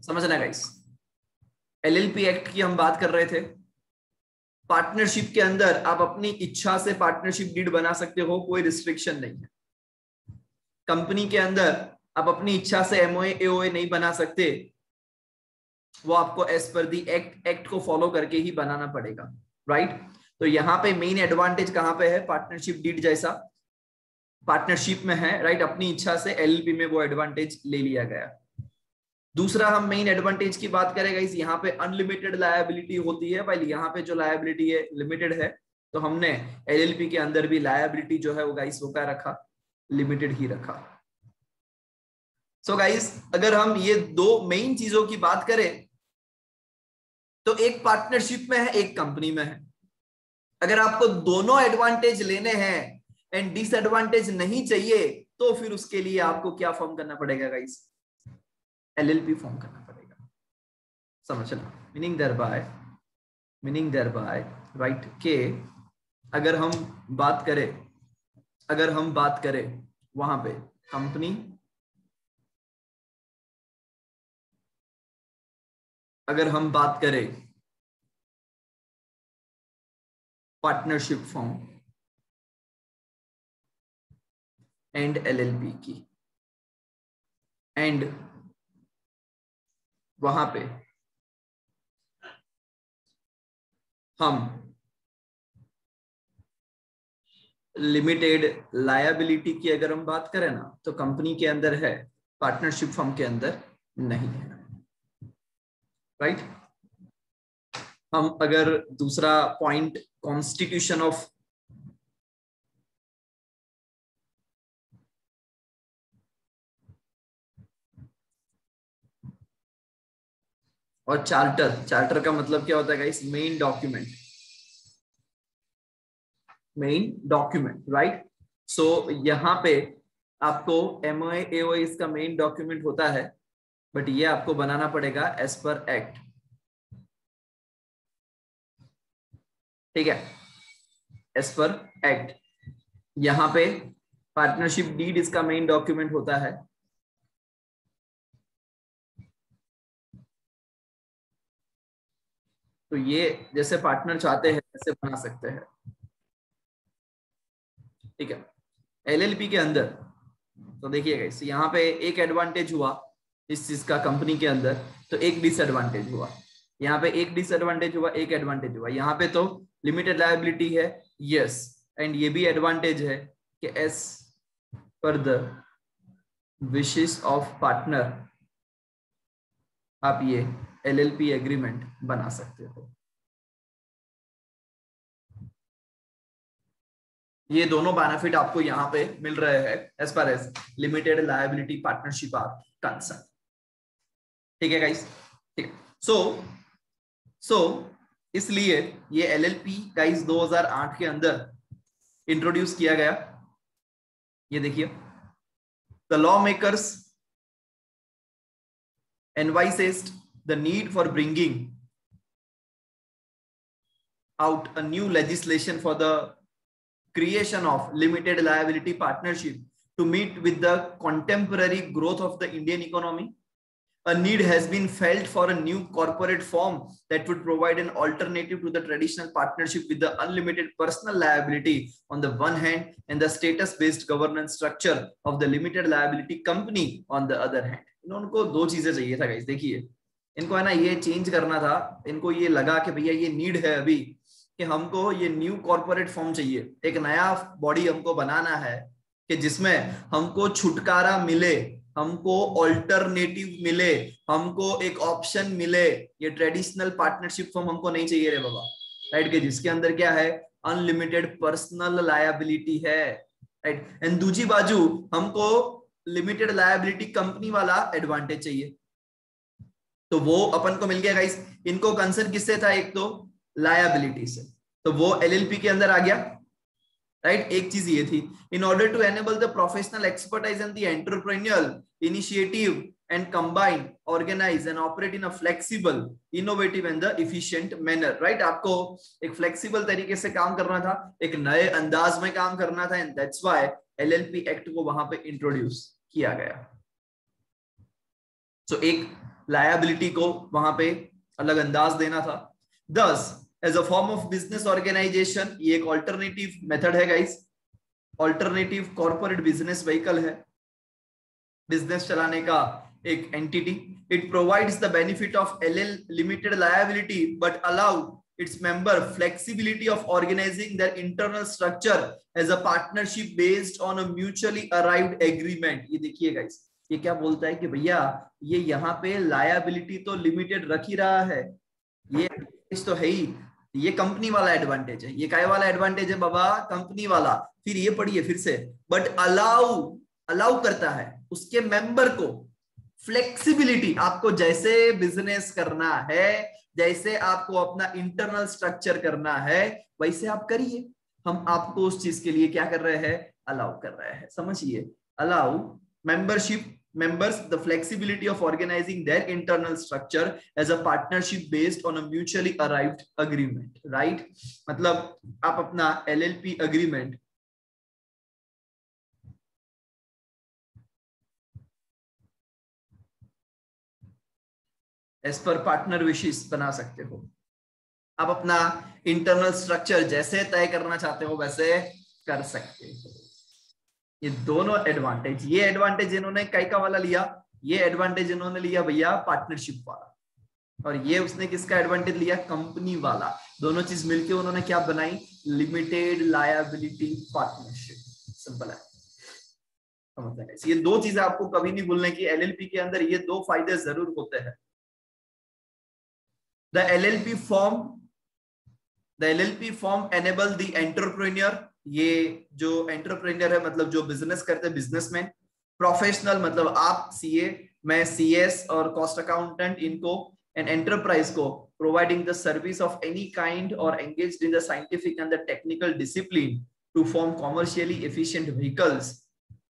समझना guys, LLP act की हम बात कर रहे थे। पार्टनरशिप के अंदर आप अपनी इच्छा से पार्टनरशिप डीड बना सकते हो, कोई रिस्ट्रिक्शन नहीं है। कंपनी के अंदर आप अपनी इच्छा से एमओए एओए नहीं बना सकते, वो आपको एज पर दी एक्ट को फॉलो करके ही बनाना पड़ेगा, राइट। तो यहाँ पे मेन एडवांटेज कहाँ पे है, पार्टनरशिप डीड जैसा पार्टनरशिप में है, राइट। अपनी इच्छा से एलएलपी में वो एडवांटेज ले लिया गया। दूसरा हम मेन एडवांटेज की बात करेंगे इस, यहाँ पे अनलिमिटेड लायबिलिटी होती है, भाई यहाँ पे जो लायबिलिटी है लिमिटेड है, तो हमने एलएलपी के अंदर भी लायबिलिटी जो है वो गाइस वो क्या रखा, लिमिटेड ही रखा। सो गाइस अगर हम ये दो मेन चीजों की बात करें तो एक पार्टनरशिप में है, एक कंपनी में है। अगर आपको दोनों एडवांटेज लेने हैं एंड डिसएडवांटेज नहीं चाहिए तो फिर उसके लिए आपको क्या फॉर्म करना पड़ेगा गाइस, एलएलपी फॉर्म करना पड़ेगा। समझना, मीनिंग देयरबाय राइट के अगर हम बात करें वहां पे कंपनी, अगर हम बात करें पार्टनरशिप फॉर्म एंड एलएलपी की, एंड वहां पे हम लिमिटेड लायबिलिटी की अगर हम बात करें ना तो कंपनी के अंदर है, पार्टनरशिप फर्म के अंदर नहीं है, राइट। हम अगर दूसरा पॉइंट कॉन्स्टिट्यूशन ऑफ और चार्टर का मतलब क्या होता है गाइस, मेन डॉक्यूमेंट, राइट। सो यहाँ पे आपको एमओए एओए इसका मेन डॉक्यूमेंट होता है, बट ये आपको बनाना पड़ेगा एज पर एक्ट, ठीक है, एज पर एक्ट। यहाँ पे पार्टनरशिप डीड इसका मेन डॉक्यूमेंट होता है, तो ये जैसे पार्टनर चाहते हैं वैसे बना सकते हैं, ठीक है। एलएलपी के अंदर तो देखिएगा इस यहाँ पे एक एडवांटेज हुआ इस चीज का कंपनी के अंदर, तो एक डिसएडवांटेज हुआ। यहाँ पे एक डिसएडवांटेज हुआ, एक एडवांटेज हुआ। यहाँ पे तो लिमिटेड लायबिलिटी है, यस, एंड ये भी एडवांटेज है कि as per the wishes of partner आप ये एलएलपी एग्रीमेंट बना सकते हो। ये दोनों बेनिफिट आपको यहाँ पे मिल रहे हैं as far as limited liability partnership or concern, ठीक है गाइस, ठीक है। सो इसलिए ये एलएलपी गाइस 2008 के अंदर इंट्रोड्यूस किया गया। ये देखिए, the law makers envisaged the need for bringing out a new legislation for the creation of limited liability partnership to meet with the contemporary growth of the Indian economy. A need has been felt for a new corporate form that would provide an alternative to the traditional partnership with the unlimited personal liability on the one hand and the status-based governance structure of the limited liability company on the other hand. इनको दो चीजें चाहिए था guys. देखिए, इनको है ना ये चेंज करना था, इनको ये लगा कि भैया ये नीड है अभी कि हमको ये न्यू कॉर्पोरेट फॉर्म चाहिए, एक नया बॉडी हमको बनाना है कि जिसमें हमको छुटकारा मिले, हमको ऑल्टरनेटिव मिले, हमको एक ऑप्शन मिले। ये ट्रेडिशनल पार्टनरशिप फॉर्म हमको नहीं चाहिए रे बाबा, राइट, के जिसके अंदर क्या है, अनलिमिटेड पर्सनल लायबिलिटी है, राइट। एंड दूसरी बाजू हमको लिमिटेड लायबिलिटी कंपनी वाला एडवांटेज चाहिए, तो वो अपन को मिल गया गाइस। इनको कंसर्न किससे था, एक तो लायबिलिटी से, तो वो एलएलपी के अंदर आ गया, राइट। एक चीज ये थी, in order to enable the professional expertise and the entrepreneurial initiative and combine, organise and operate in a flexible, innovative and the efficient manner, right. आपको एक फ्लेक्सिबल तरीके से काम करना था, एक नए अंदाज में काम करना था, and that's why LLP act को वहां पे इंट्रोड्यूस किया गया। सो एक लायबिलिटी को वहां पे अलग अंदाज देना था। Thus as a form of business organisation, ये एक ऑल्टरनेटिव मेथड है guys, alternative corporate business vehicle है, बिजनेस चलाने का एक entity. It provides the benefit of LL limited liability but allow its member flexibility of organizing their internal structure as a partnership based on a mutually arrived agreement। ये देखिए guys, ये क्या बोलता है कि भैया ये यहाँ पे लायबिलिटी तो लिमिटेड रख ही रहा है, ये तो है ही, ये कंपनी वाला एडवांटेज है। ये काय वाला एडवांटेज है बाबा? कंपनी वाला। फिर ये पढ़िए फिर से, बट अलाउ करता है उसके मेंबर को फ्लेक्सिबिलिटी, आपको जैसे बिजनेस करना है, जैसे आपको अपना इंटरनल स्ट्रक्चर करना है, वैसे आप करिए। हम आपको उस चीज के लिए क्या कर रहे हैं? अलाउ कर रहे हैं। समझिए, allow members the flexibility of organizing their internal structure as a partnership based on a mutually arrived agreement, right? मतलब आप अपना LLP agreement as per partner विशेष बना सकते हो। आप अपना इंटरनल स्ट्रक्चर जैसे तय करना चाहते हो वैसे कर सकते हो। ये दोनों एडवांटेज, ये एडवांटेज इन्होंने कैका वाला लिया, ये एडवांटेज इन्होंने लिया भैया पार्टनरशिप वाला, और ये उसने किसका एडवांटेज लिया? कंपनी वाला। दोनों चीज मिलके उन्होंने क्या बनाई? Limited liability partnership. सिंपल है। ये दो चीजें आपको कभी नहीं भूलने की, एलएलपी के अंदर ये दो फायदे जरूर होते हैं। The LLP form enable the entrepreneur, ये जो एंटरप्रेन्योर है मतलब जो बिजनेस करते हैं, बिजनेसमैन। प्रोफेशनल मतलब आप सीए, मैं सीएस और कॉस्ट अकाउंटेंट, इनको एन एंटरप्राइज को providing the service of any kind और engaged in the scientific and the technical discipline to form commercially efficient vehicles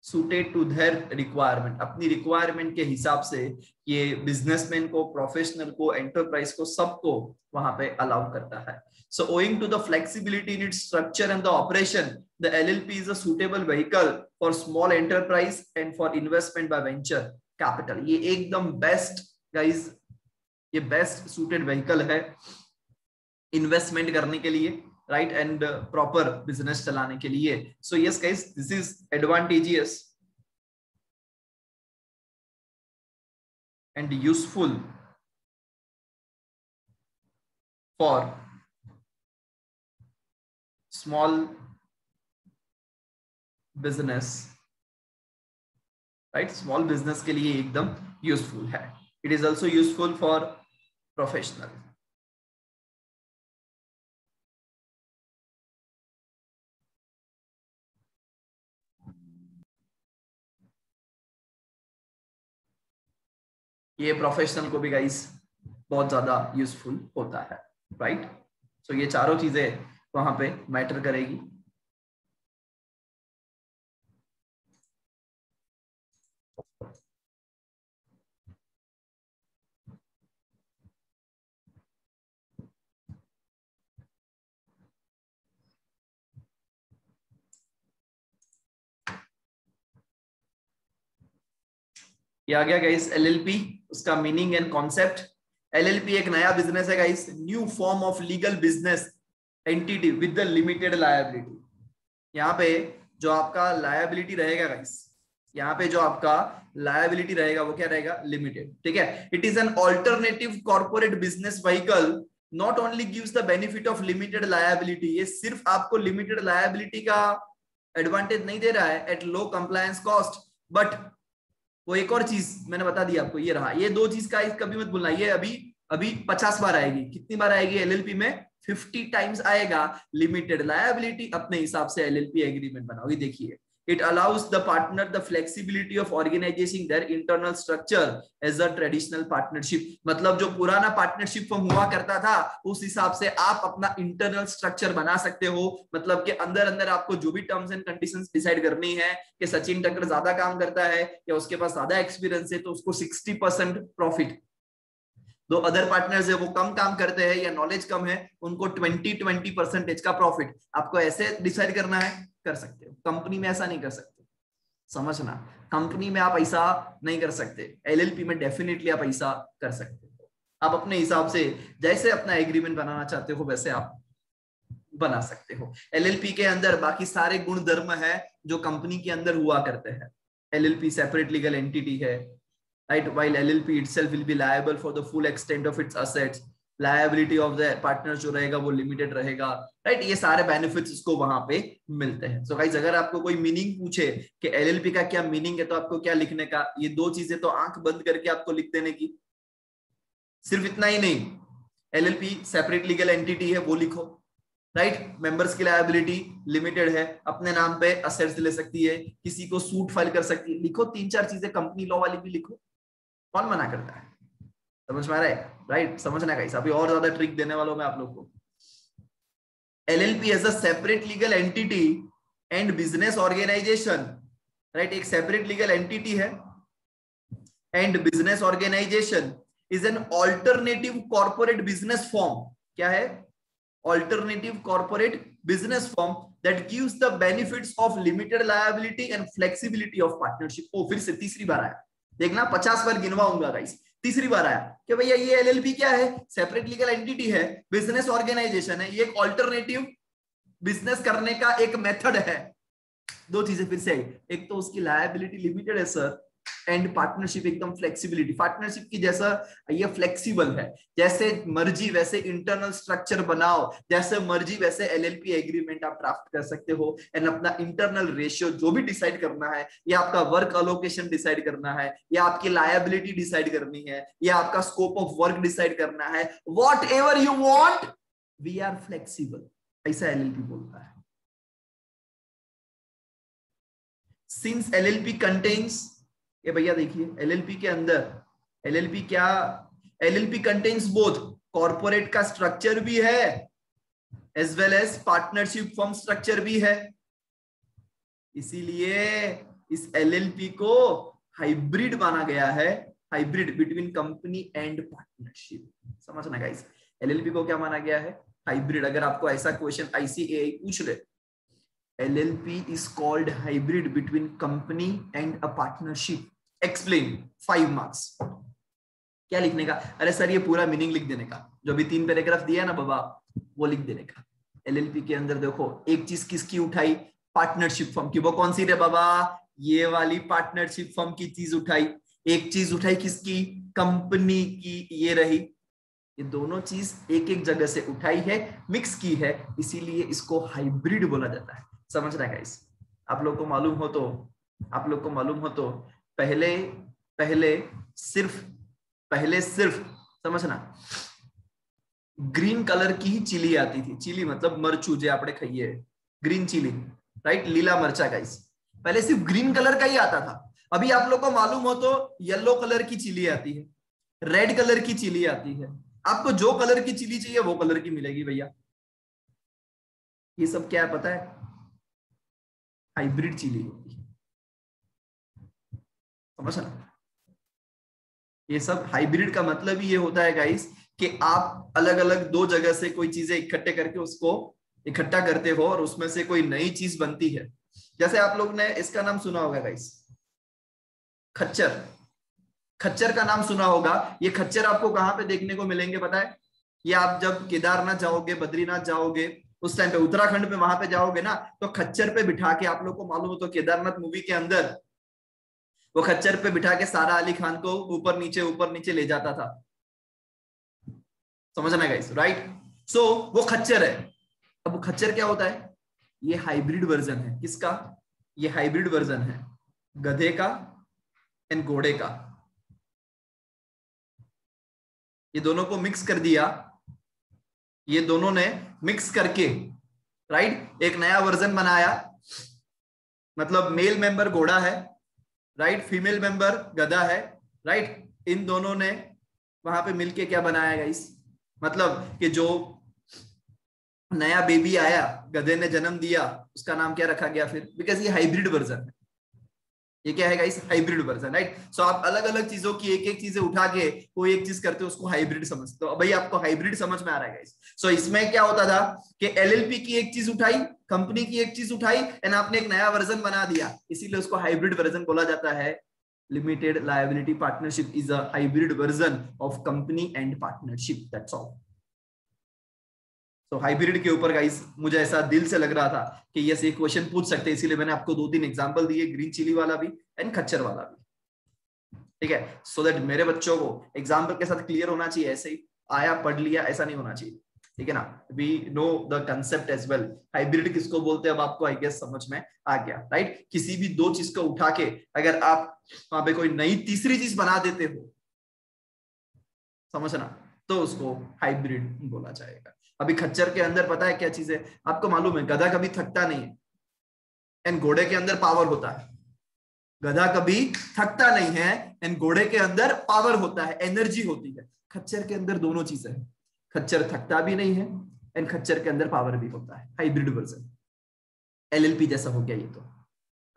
suited to their requirement। अपनी requirement के हिसाब से ये बिजनेसमैन को, प्रोफेशनल को, एंटरप्राइज को, सबको वहां पे अलाउ करता है। So owing to the flexibility in its structure and the operation, the LLP is a suitable vehicle for small enterprise and for investment by venture capital। ये एकदम बेस्ट गाइस, ये बेस्ट सूटेड व्हीकल है investment करने के लिए, right, and proper business चलाने के लिए। So yes guys, this is advantageous and useful for small business, right? Small business के लिए एकदम useful है। It is also useful for professional। ये प्रोफेशनल को भी गाइस बहुत ज्यादा यूजफुल होता है, राइट? सो ये चारों चीजें वहां पे मैटर करेगी। ये आ गया गाइस एलएलपी, उसका मीनिंग एंड कॉन्सेप्ट। एलएलपी एक नया बिजनेस है guys, new form of legal business entity with the limited liability. यहाँ पे जो आपका लायबिलिटी रहेगा गाइस, यहाँ पे जो आपका लायबिलिटी रहेगा वो क्या रहेगा? लिमिटेड। ठीक है। It is an alternative corporate business vehicle, not only gives the benefit of limited liability, ये सिर्फ आपको लिमिटेड लायबिलिटी का एडवांटेज नहीं दे रहा है at low compliance cost, but वो एक और चीज मैंने बता दी आपको, ये रहा, ये दो चीज का कभी मत भूलना। ये अभी 50 बार आएगी। कितनी बार आएगी एलएलपी में? 50 टाइम्स आएगा। लिमिटेड लायबिलिटी, अपने हिसाब से एलएलपी एग्रीमेंट बनाओगे। देखिए, it allows the partner the flexibility of organising their internal structure as a traditional partnership. मतलब जो पुराना पार्टनरशिप फॉर्म हुआ करता था उस हिसाब से आप अपना इंटरनल स्ट्रक्चर बना सकते हो। मतलब कि अंदर अंदर आपको जो भी टर्म्स एंड कंडीशंस डिसाइड करनी है कि सचिन टक्कर ज्यादा काम करता है या उसके पास ज्यादा एक्सपीरियंस है तो उसको 60% प्रॉफिट, दो अदर पार्टनर्स है वो कम काम करते हैं या नॉलेज कम है उनको 20% का प्रॉफिट। आपको ऐसे डिसाइड करना है, कर सकते हो। कंपनी में ऐसा नहीं कर सकते। समझना, कंपनी में आप ऐसा नहीं कर सकते, एलएलपी में डेफिनेटली आप ऐसा कर सकते हो। आप अपने हिसाब से जैसे अपना एग्रीमेंट बनाना चाहते हो वैसे आप बना सकते हो। एलएलपी के अंदर बाकी सारे गुण धर्म है जो कंपनी के अंदर हुआ करते हैं। एलएलपी सेपरेट लीगल एंटिटी है, right, while LLP itself will be liable for the full extent of its assets, liability of the partners जो रहेगा वो लिमिटेड रहेगा, राइट, ये सारे बेनिफिट्स इसको वहां पे मिलते हैं। सो गाइस, अगर आपको कोई मीनिंग पूछे कि एलएलपी का क्या मीनिंग है तो आपको क्या लिखने का, ये दो चीजें तो आंख बंद करके आपको लिख देने की, सिर्फ इतना ही नहीं, एलएलपी सेपरेट लीगल एंटिटी है वो लिखो, राइट, मेंबर्स की लायबिलिटी लिमिटेड है, अपने नाम पे असेट्स ले सकती है, किसी को सूट फाइल कर सकती है, लिखो तीन चार चीजें कंपनी लॉ वाली भी लिखो, कौन मना करता है, समझ में आ रहा है, राइट, समझना गाइस, अभी और ज्यादा ट्रिक देने वाला हूं मैं आप लोग को। LLP as a separate legal entity and business organisation, right, एक सेपरेट लीगल एंटिटी है and business organisation is an alternative corporate business form, क्या है, alternative corporate business form that gives the benefits of limited liability and flexibility of partnership. ओ फिर से तीसरी बार आया, देखना 50 बार गिनवाऊंगा गाइस, तीसरी बार आया कि भैया ये एलएलपी क्या है, सेपरेट लीगल एंटिटी है, बिजनेस ऑर्गेनाइजेशन है, ये एक ऑल्टरनेटिव बिजनेस करने का एक मेथड है। दो चीजें फिर से आई, एक तो उसकी लायबिलिटी लिमिटेड है सर, एंड पार्टनरशिप एकदम फ्लेक्सिबिलिटी, पार्टनरशिप की जैसा ये फ्लेक्सिबल है, जैसे मर्जी वैसे इंटरनल स्ट्रक्चर बनाओ, जैसे मर्जी वैसे एलएलपी एग्रीमेंट आप ड्राफ्ट कर सकते हो, एंड अपना इंटरनल रेशियो जो भी डिसाइड करना है, या आपका वर्क अलोकेशन डिसाइड करना है, या आपकी लायबिलिटी डिसाइड करनी है, या आपका स्कोप ऑफ वर्क डिसाइड करना है, whatever you want, we are flexible, ऐसा एलएलपी बोलता है। सिंस एलएलपी कंटेन्स, ये भैया देखिए एलएलपी के अंदर, एलएलपी क्या, एलएलपी कंटेन्स बोथ कॉर्पोरेट का स्ट्रक्चर भी है as well as partnership form structure भी है, इसीलिए इस एलएलपी को हाइब्रिड माना गया है, hybrid between company and partnership, समझना गाइस, एलएलपी को क्या माना गया है, हाइब्रिड। अगर आपको ऐसा क्वेश्चन आईसीएआई पूछ ले, LLP is called hybrid between company and a partnership. Explain, 5 marks. क्या लिखने का, अरे सर ये पूरा मीनिंग लिख देने का, जो भी 3 पैराग्राफ दिया ना बाबा वो लिख देने का। LLP के अंदर देखो एक चीज किसकी उठाई, पार्टनरशिप फर्म की, वो कौन सी रे बाबा, ये वाली पार्टनरशिप फर्म की चीज उठाई, एक चीज उठाई किसकी, कंपनी की, ये रही, ये दोनों चीज एक एक जगह से उठाई है, मिक्स की है, इसीलिए इसको हाइब्रिड बोला जाता है, समझना गाइस। आप लोग को मालूम हो तो, आप लोग को मालूम हो तो पहले सिर्फ समझना, ग्रीन कलर की ही चिली आती थी, चिली मतलब मरचू जो आपने खाइए, ग्रीन चिली, राइट, लीला मरचा गाइस, पहले सिर्फ ग्रीन कलर का ही आता था। अभी आप लोग को मालूम हो तो येलो कलर की चिली आती है, रेड कलर की चिली आती है, आपको जो कलर की चिली चाहिए वो कलर की मिलेगी भैया। ये सब क्या है पता है, हाइब्रिड चिली होती है, समझना, ये सब हाइब्रिड का मतलब ही ये होता है गाइस कि आप अलग अलग दो जगह से कोई चीजें इकट्ठे करके उसको इकट्ठा करते हो और उसमें से कोई नई चीज बनती है। जैसे आप लोग ने इसका नाम सुना होगा गाइस, खच्चर, खच्चर का नाम सुना होगा। ये खच्चर आपको कहां पे देखने को मिलेंगे पता है, ये आप जब केदारनाथ जाओगे, बद्रीनाथ जाओगे, उस टाइम पे उत्तराखंड पे वहां पे जाओगे ना, तो खच्चर पे बिठा के, आप लोग को मालूम हो तो केदारनाथ मूवी के अंदर वो खच्चर पे बिठा के सारा अली खान को ऊपर नीचे ले जाता था, समझना गाइस, राइट। सो वो खच्चर है। अब वो खच्चर क्या होता है, ये हाइब्रिड वर्जन है, किसका, ये हाइब्रिड वर्जन है गधे का एंड घोड़े का, ये दोनों को मिक्स कर दिया, ये दोनों ने मिक्स करके, राइट, एक नया वर्जन बनाया, मतलब मेल मेंबर घोड़ा है, राइट, फीमेल मेंबर गधा है, राइट, इन दोनों ने वहां पे मिलके क्या बनाया गाइस, मतलब कि जो नया बेबी आया, गधे ने जन्म दिया, उसका नाम क्या रखा गया फिर, बिकॉज ये हाइब्रिड वर्जन है, ये क्या है गाइस, हाइब्रिड वर्जन, राइट। सो आप अलग अलग चीजों की एक एक चीजें उठा के कोई एक चीज करते हो, उसको हाइब्रिड समझते हो। भाई आपको हाइब्रिड समझ में आ रहा है गाइस। सो इसमें क्या होता था कि एलएलपी की एक चीज उठाई, कंपनी की एक चीज उठाई एंड आपने एक नया वर्जन बना दिया, इसीलिए उसको हाइब्रिड वर्जन बोला जाता है। Limited liability partnership is a hybrid version of company and partnership, that's all. तो हाइब्रिड के ऊपर गाइस मुझे ऐसा दिल से लग रहा था कि यस ये क्वेश्चन पूछ सकते हैं, इसीलिए मैंने आपको 2-3 एग्जांपल दिए, ग्रीन चिली वाला भी एंड खच्चर वाला भी, ठीक है, सो दैट मेरे बच्चों को एग्जाम्पल के साथ क्लियर होना चाहिए। ऐसे ही आया पढ़ लिया ऐसा नहीं होना चाहिए, ठीक है ना। We know the concept as well, hybrid किसको बोलते हैं अब आपको आई गेस समझ में आ गया, राइट। किसी भी दो चीज को उठा के अगर आप वहां पे कोई नई तीसरी चीज बना देते हो, समझना, तो उसको हाइब्रिड बोला जाएगा। अभी खच्चर के अंदर पता है क्या चीज है आपको मालूम है, गधा कभी थकता नहीं है एंड घोड़े के अंदर पावर होता है। गधा कभी थकता नहीं है एंड घोड़े के अंदर पावर होता है, एनर्जी होती है। खच्चर के अंदर दोनों चीजें हैं, खच्चर थकता भी नहीं है एंड खच्चर के अंदर पावर भी होता है। हाइब्रिड वर्जन एलएलपी जैसा हो गया ये तो।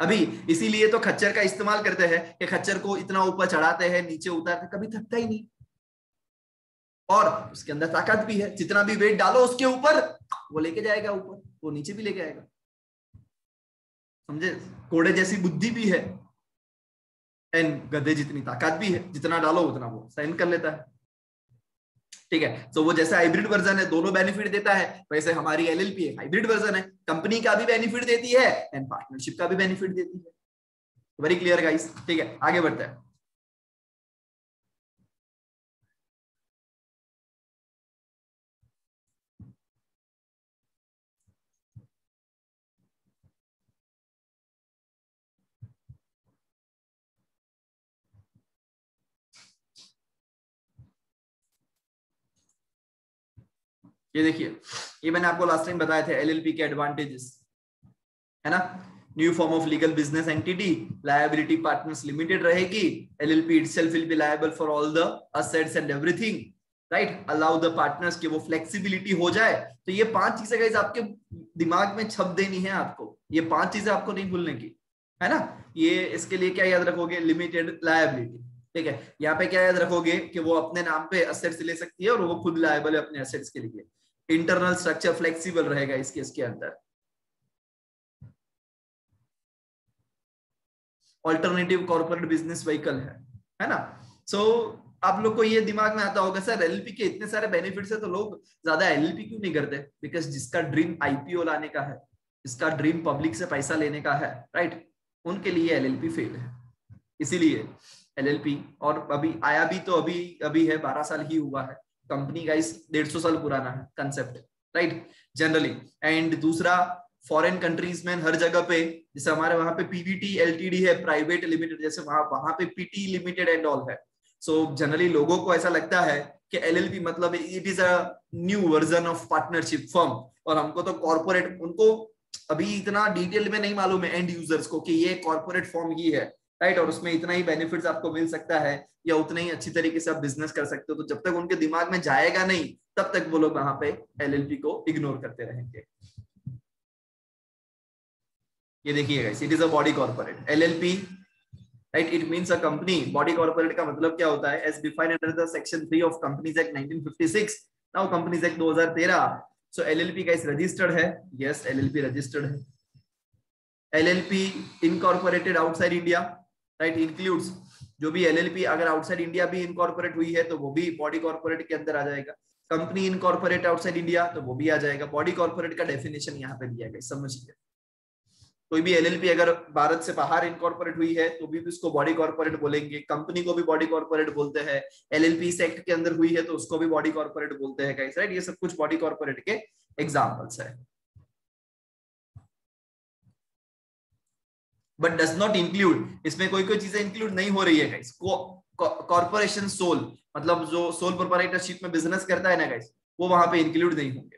अभी इसीलिए तो खच्चर का इस्तेमाल करते हैं कि खच्चर को इतना ऊपर चढ़ाते हैं नीचे उतारते, कभी थकता ही नहीं, और उसके अंदर ताकत भी है, जितना भी वेट डालो उसके ऊपर वो लेके जाएगा, ऊपर वो नीचे भी लेके आएगा, समझे। घोड़े जैसी बुद्धि भी है एंड गधे जितनी ताकत भी है, जितना डालो उतना वो सहन कर लेता है, ठीक है। तो वो जैसे हाइब्रिड वर्जन है दोनों बेनिफिट देता है, वैसे हमारी एलएलपी एक हाइब्रिड वर्जन है, कंपनी का भी बेनिफिट देती है एंड पार्टनरशिप का भी बेनिफिट देती है। वेरी क्लियर गाइस, ठीक है, आगे बढ़ते हैं। ये देखिए, ये मैंने आपको लास्ट टाइम बताए थे एलएलपी के एडवांटेजेस, है ना। New form of legal business entity, liability partners limited रहेगी, LLP itself will be liable for all the assets and everything, right. Allow the partners कि वो फ्लेक्सिबिलिटी हो जाए। तो ये 5 चीजें गाइस आपके दिमाग में छप देनी है आपको, ये 5 चीजें आपको नहीं भूलने की, है ना। ये इसके लिए क्या याद रखोगे, लिमिटेड लायबिलिटी, ठीक है। यहाँ पे क्या याद रखोगे कि वो अपने नाम पे असेट्स ले सकती है और वो खुद लायबल है अपने असेट्स के लिए। इंटरनल स्ट्रक्चर फ्लेक्सिबल रहेगा इसके अंदर। ऑल्टरनेटिव कॉर्पोरेट बिजनेस व्हीकल है ना। सो आप लोग को ये दिमाग में आता होगा सर एलएलपी के इतने सारे बेनिफिट्स है तो लोग ज्यादा एलएलपी क्यों नहीं करते, बिकॉज जिसका ड्रीम आईपीओ लाने का है, जिसका ड्रीम पब्लिक से पैसा लेने का है, राइट, उनके लिए एलएलपी फेल है। इसीलिए एलएलपी, और अभी आया भी तो अभी अभी है, 12 साल ही हुआ है, कंपनी का इस 150 साल पुराना है कंसेप्ट, राइट, जनरली। एंड दूसरा, फॉरेन कंट्रीज में हर जगह पे, जैसे हमारे वहां पे पीवीटी एलटीडी है, प्राइवेट लिमिटेड, जैसे वहां पे पीटी लिमिटेड एंड ऑल है। सो जनरली लोगों को ऐसा लगता है कि एलएलपी मतलब it is a new version of partnership firm, और हमको तो कॉर्पोरेट, उनको अभी इतना डिटेल में नहीं मालूम है एंड यूजर्स को कि ये कॉर्पोरेट फॉर्म ही है, राइट, और उसमें इतना ही बेनिफिट्स आपको मिल सकता है या उतने ही अच्छी तरीके से आप बिजनेस कर सकते हो। तो जब तक उनके दिमाग में जाएगा नहीं तब तक वो लोग वहां पे एलएलपी को इग्नोर करते रहेंगे। ये देखिएगा, it is a body corporate LLP, right, it means a company. Body corporate का मतलब क्या होता है, as defined under the section 3 of companies act 1956, now companies act 2013। So LLP का इस रजिस्टर्ड है, यस एलएलपी रजिस्टर्ड है। LLP incorporated outside India, right, includes जो भी एलएलपी अगर आउटसाइड इंडिया भी इनकॉर्पोरेट हुई है तो वो भी बॉडी कॉर्पोरेट के अंदर आ जाएगा। कंपनी इनकॉर्पोरेट आउटसाइड इंडिया तो वो भी आ जाएगा। बॉडी कॉर्पोरेट का डेफिनेशन यहाँ पे दिया गया, समझिए। कोई भी एलएलपी अगर भारत से बाहर इनकॉर्पोरेट हुई है तो भी उसको बॉडी कॉर्पोरेट बोलेंगे, कंपनी को भी बॉडी कॉर्पोरेट बोलते हैं। एलएलपी इस एक्ट के अंदर हुई है तो उसको भी बॉडी कॉर्पोरेट बोलते हैं गाइस, राइट। ये सब कुछ बॉडी कॉर्पोरेट के एग्जांपल्स है। बट डज नॉट इंक्लूड, इसमें कोई कोई चीजें इंक्लूड नहीं हो रही है गाइस। कॉर्पोरेशन सोल, मतलब जो सोल प्रोप्राइटरशिप में बिजनेस करता है ना गाइस, वो वहां पे इंक्लूड नहीं होंगे,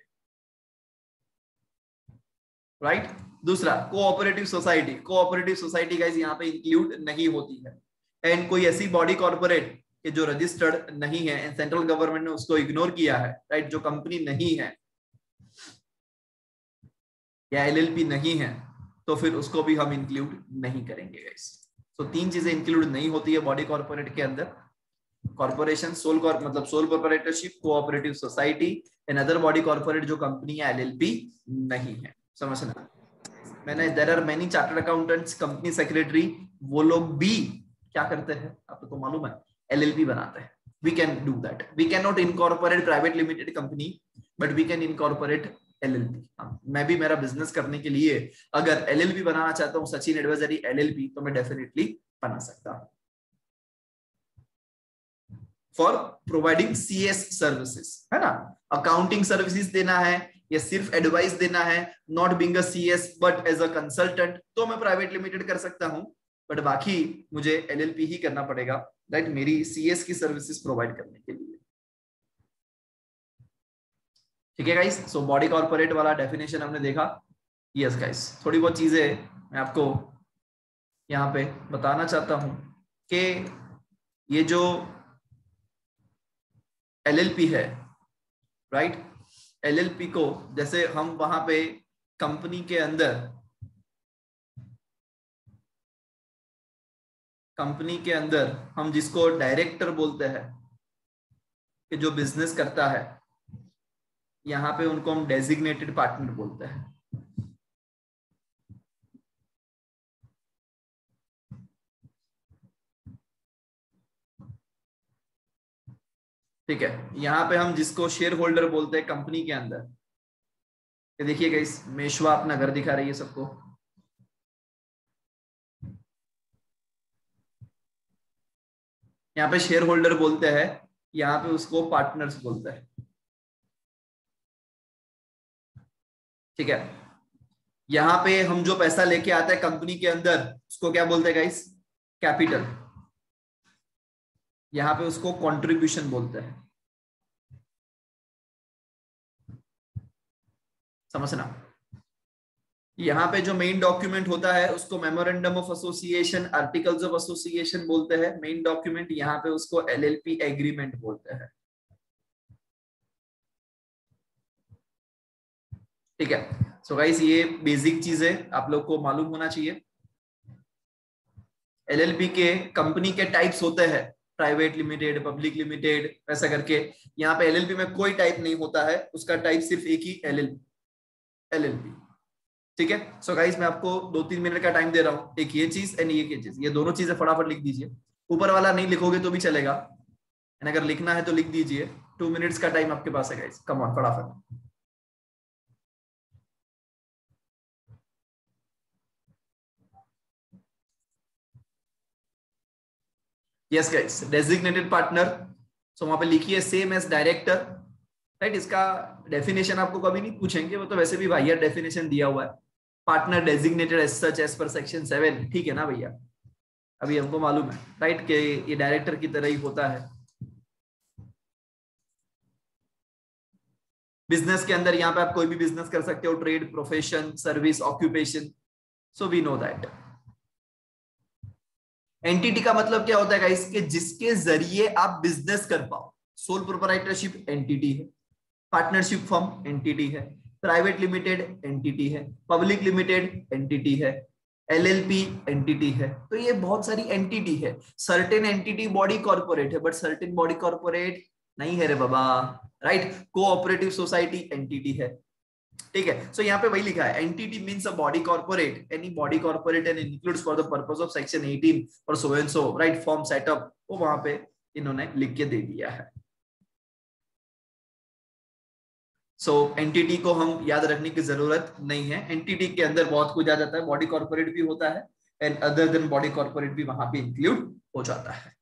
राइट। दूसरा, cooperative society, cooperative society guys यहाँ पे इंक्लूड नहीं होती है। एंड कोई ऐसी बॉडी कॉर्पोरेट कि जो रजिस्टर्ड नहीं है एंड सेंट्रल गवर्नमेंट ने उसको इग्नोर किया है, राइट, जो कंपनी नहीं है या एलएलपी नहीं है, तो फिर उसको भी हम इंक्लूड नहीं करेंगे गाइस। तो 3 चीजें इंक्लूड नहीं होती है बॉडी कॉर्पोरेट के अंदर, कॉर्पोरेशन, सोल मतलब sole proprietorship, cooperative society and other body corporate जो कंपनी या एलएलपी नहीं है। समझना, मैंने there are many chartered accountants, company secretary, वो लोग भी क्या करते हैं आपको तो मालूम है, एलएलपी बनाते हैं. We can do that. We cannot incorporate private limited company, but we can incorporate LLP. मैं भी मेरा बिजनेस करने के लिए अगर LLP बनाना चाहता हूँ, सचिन एडवाइजरी LLP, तो मैं डेफिनेटली बना सकता हूँ. फॉर प्रोवाइडिंग CS सर्विसेज, है ना, अकाउंटिंग सर्विसेज देना है या सिर्फ एडवाइस देना है, not being a CS but as a consultant, तो मैं प्राइवेट लिमिटेड कर सकता हूँ. बट बाकी मुझे LLP ही करना पड़ेगा, राइट, मेरी CS की सर्विसेज प्रोवाइड करने के लिए. ठीक है गाइस, सो बॉडी कॉर्पोरेट वाला डेफिनेशन हमने देखा. यस गाइस, थोड़ी बहुत चीजें मैं आपको यहाँ पे बताना चाहता हूँ कि ये जो LLP है, राइट, LLP को जैसे हम वहां पे कंपनी के अंदर हम जिसको डायरेक्टर बोलते हैं कि जो बिजनेस करता है, यहाँ पे उनको हम डेजिग्नेटेड पार्टनर बोलते हैं. ठीक है, यहाँ पे हम जिसको शेयर होल्डर बोलते हैं कंपनी के अंदर, देखिए गाइस मेशवा अपना घर दिखा रही है सबको, यहाँ पे शेयर होल्डर बोलते हैं, यहाँ पे उसको पार्टनर्स बोलते हैं. ठीक है, यहाँ पे हम जो पैसा लेके आते हैं कंपनी के अंदर उसको क्या बोलते हैं गाइस, कैपिटल. यहाँ पे उसको कंट्रीब्यूशन बोलते हैं. समझना, यहाँ पे जो मेन डॉक्यूमेंट होता है उसको memorandum of association, articles of association बोलते हैं. मेन डॉक्यूमेंट यहाँ पे उसको LLP एग्रीमेंट बोलते हैं. ठीक है, सो गाइस ये बेसिक चीजें आप लोग को मालूम होना चाहिए. LLP के कंपनी के टाइप्स होते हैं, प्राइवेट लिमिटेड, पब्लिक लिमिटेड, ऐसा करके. यहाँ पे LLP में कोई टाइप नहीं होता है, उसका टाइप सिर्फ एक ही LLP. ठीक है, सो गाइस मैं आपको 2-3 मिनट का टाइम दे रहा हूँ. एक ये चीज एंड ये चीज, ये दोनों चीजें फटाफट लिख दीजिए. ऊपर वाला नहीं लिखोगे तो भी चलेगा, अगर लिखना है तो लिख दीजिए. 2 मिनट्स का टाइम आपके पास है गाइस, कम ऑन फटाफट. यस गाइस, डेजिग्नेटेड पार्टनर, सो वहां पे लिखिए सेम एज डायरेक्टर, राइट. इसका डेफिनेशन आपको कभी नहीं पूछेंगे, वो तो वैसे भी भैया डेफिनेशन दिया हुआ है. Partner designated as such as per section 7, ठीक है ना भैया, अभी हमको मालूम है, राइट, कि ये डायरेक्टर की तरह ही होता है. बिजनेस के अंदर यहाँ पे आप कोई भी बिजनेस कर सकते हो, trade, profession, service, occupation, so we know that. Entity का मतलब क्या होता है गाइस, कि जिसके जरिए आप बिजनेस कर पाओ. सोल प्रोप्राइटरशिप एंटिटी है, पार्टनरशिप फर्म एंटिटी है, प्राइवेट लिमिटेड एंटिटी है, पब्लिक लिमिटेड एंटिटी है, LLP एंटिटी है. तो ये बहुत सारी एंटिटी है. सर्टेन एंटिटी बॉडी कॉर्पोरेट है, बट सर्टेन बॉडी कॉर्पोरेट नहीं है रे बाबा, राइट. कोऑपरेटिव सोसाइटी एंटिटी है. ठीक है, सो यहाँ पे वही लिखा है, entity means a body corporate, any body corporate and includes for the purpose of section 18 और so and so, right, form setup, वो वहां पे इन्होंने लिख के दे दिया है. सो एंटिटी को हम याद रखने की जरूरत नहीं है. एंटिटी के अंदर बहुत कुछ आ जाता है, बॉडी कॉर्पोरेट भी होता है and other than body corporate भी वहां पे इंक्लूड हो जाता है.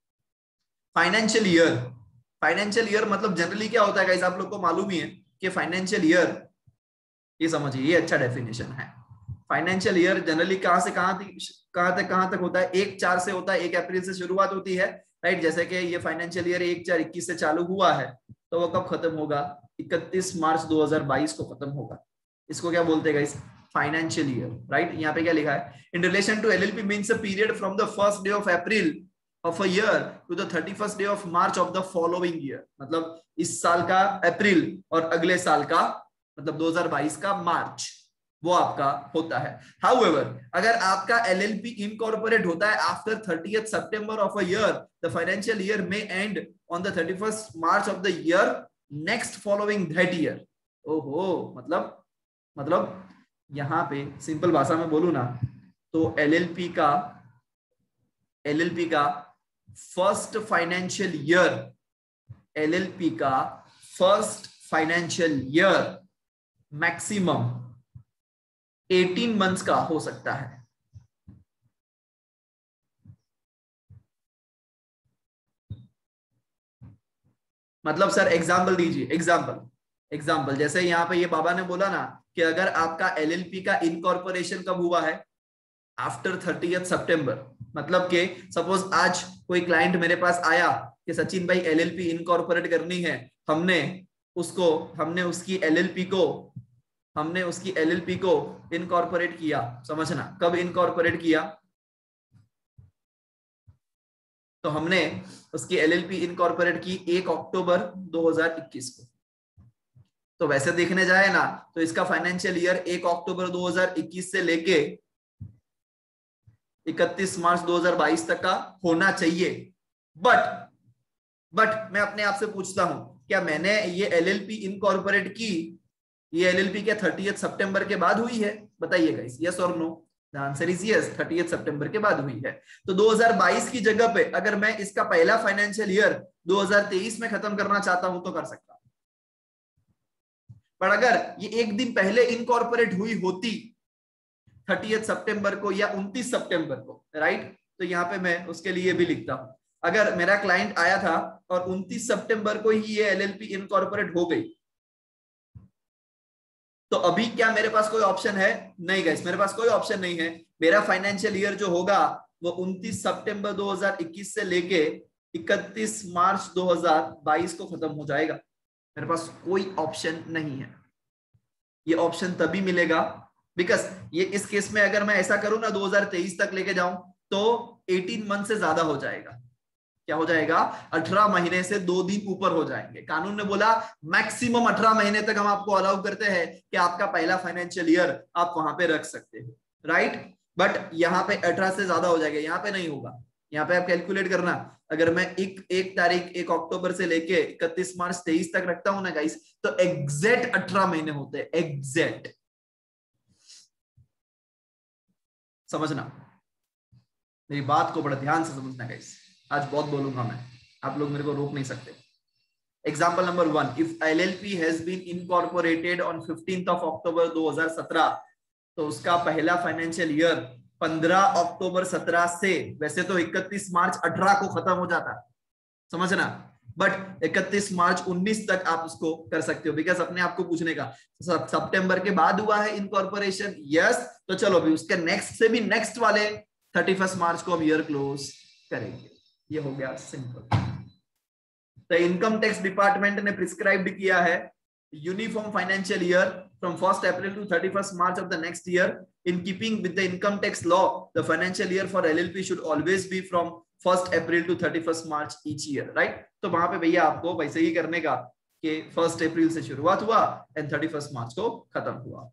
फाइनेंशियल ईयर, फाइनेंशियल ईयर मतलब जनरली क्या होता है गाइस, आप लोग को मालूम ही है कि फाइनेंशियल ईयर, ये समझिए, ये अच्छा डेफिनेशन है. फाइनेंशियल ईयर जनरली कहां से कहां तक होता है, 1/4 से होता है, 1 अप्रैल से शुरुआत होती है, राइट. जैसे कि ये फाइनेंशियल ईयर 1/4/21 से चालू हुआ है, तो वो कब खत्म होगा, 31 मार्च 2022 को खत्म होगा. इसको क्या बोलते हैं गाइस, फाइनेंशियल ईयर, राइट. यहाँ पे क्या लिखा है, in relation to LLP means a period from the first day of April of a year to the 31st day of March of the following year. मतलब इस साल का अप्रैल और अगले साल का मतलब 2022 का मार्च, वो आपका होता है. हाउएवर अगर आपका LLP इनकॉर्पोरेट होता है आफ्टर 30th सितंबर of a year, the financial year में एंड ऑन द 31st मार्च of the year next following that year. ओहो, मतलब यहां पे सिंपल भाषा में बोलू ना तो एलएलपी का फर्स्ट फाइनेंशियल ईयर, एलएलपी का first financial year maximum 18 months का हो सकता है। मतलब सर एग्जाम्पल दीजिए, एग्जाम्पल जैसे यहाँ पे ये बाबा ने बोला ना कि अगर आपका एलएलपी का इनकॉर्पोरेशन कब हुआ है, आफ्टर 30th सितंबर, मतलब कि सपोज आज कोई क्लाइंट मेरे पास आया कि सचिन भाई एलएलपी इनकॉर्पोरेट करनी है, हमने उसकी एलएलपी को इनकॉर्पोरेट किया। समझना कब इनकॉर्पोरेट किया, तो हमने उसकी एलएलपी इनकॉर्पोरेट की 1 अक्टूबर 2021 को। तो वैसे देखने जाए ना तो इसका फाइनेंशियल ईयर 1 अक्टूबर 2021 से लेके 31 मार्च 2022 तक का होना चाहिए। बट मैं अपने आप से पूछता हूं, क्या मैंने ये एलएलपी इनकॉर्पोरेट की, ये एलएलपी क्या 30 सितंबर के बाद हुई है? बताइएगा इस यस और no. The answer is yes, 30 सितंबर के बाद हुई है। तो 2022 की जगह पे अगर मैं इसका पहला फाइनेंशियल ईयर 2023 में खत्म करना चाहता हूं तो कर सकता हूं। पर अगर ये एक दिन पहले इनकॉर्पोरेट हुई होती 30 सितंबर को या 29 सितंबर को, राइट, तो यहां पे मैं उसके लिए भी लिखता हूं, अगर मेरा क्लाइंट आया था और 29 सितंबर को ही ये एलएलपी इनकॉर्पोरेट हो गई, तो अभी क्या मेरे पास कोई ऑप्शन है? नहीं गाइस, मेरे पास कोई ऑप्शन नहीं है। मेरा फाइनेंशियल ईयर जो होगा वो 29 सितंबर 2021 से लेके 31 मार्च 2022 को खत्म हो जाएगा। मेरे पास कोई ऑप्शन नहीं है। ये ऑप्शन तभी मिलेगा बिकॉज ये इस केस में अगर मैं ऐसा करूं ना 2023 तक लेके जाऊं तो 18 मंथ से ज्यादा हो जाएगा। क्या हो जाएगा? 18 महीने से 2 दिन ऊपर हो जाएंगे। कानून ने बोला मैक्सिमम 18 महीने तक हम आपको अलाउ करते हैं कि आपका पहला फाइनेंशियल ईयर आप वहां पे रख सकते हो, राइट। बट यहाँ पे 18 से ज्यादा हो जाएगा, यहाँ पे नहीं होगा। यहाँ पे आप कैलकुलेट करना, अगर मैं एक तारीख 1 अक्टूबर से लेके 31 मार्च 23 तक रखता हूं ना गाइस, तो एग्जैक्ट 18 महीने होते हैं, एग्जैक्ट। समझना, मेरी बात को बड़ा ध्यान से समझना गाइस, आज बहुत बोलूंगा मैं, आप लोग मेरे को रोक नहीं सकते। Example number 1, if LLP has been incorporated on 15th of October 2017, तो उसका पहला फाइनेंशियल ईयर 15 अक्टूबर 17 से, वैसे तो 31 मार्च 18 को खत्म हो जाता, समझना, बट 31 मार्च 19 तक आप उसको कर सकते हो बिकॉज अपने आपको पूछने का सितंबर के बाद हुआ है इनकॉर्पोरेशन, यस, तो चलो अभी उसके नेक्स्ट से भी नेक्स्ट वाले 31 मार्च को हम ईयर क्लोज करेंगे। ये हो गया सिंपल। तो इनकम टैक्स डिपार्टमेंट ने प्रिस्क्राइब्ड किया है uniform financial year from 1st April to 31st March of the next year. In keeping with the income tax law, the financial year for LLP should always be from 1st April to 31st March each year, right? तो वहां पे भैया आपको वैसे ही करने का कि 1st April से शुरुआत हुआ एंड 31st मार्च को खत्म हुआ।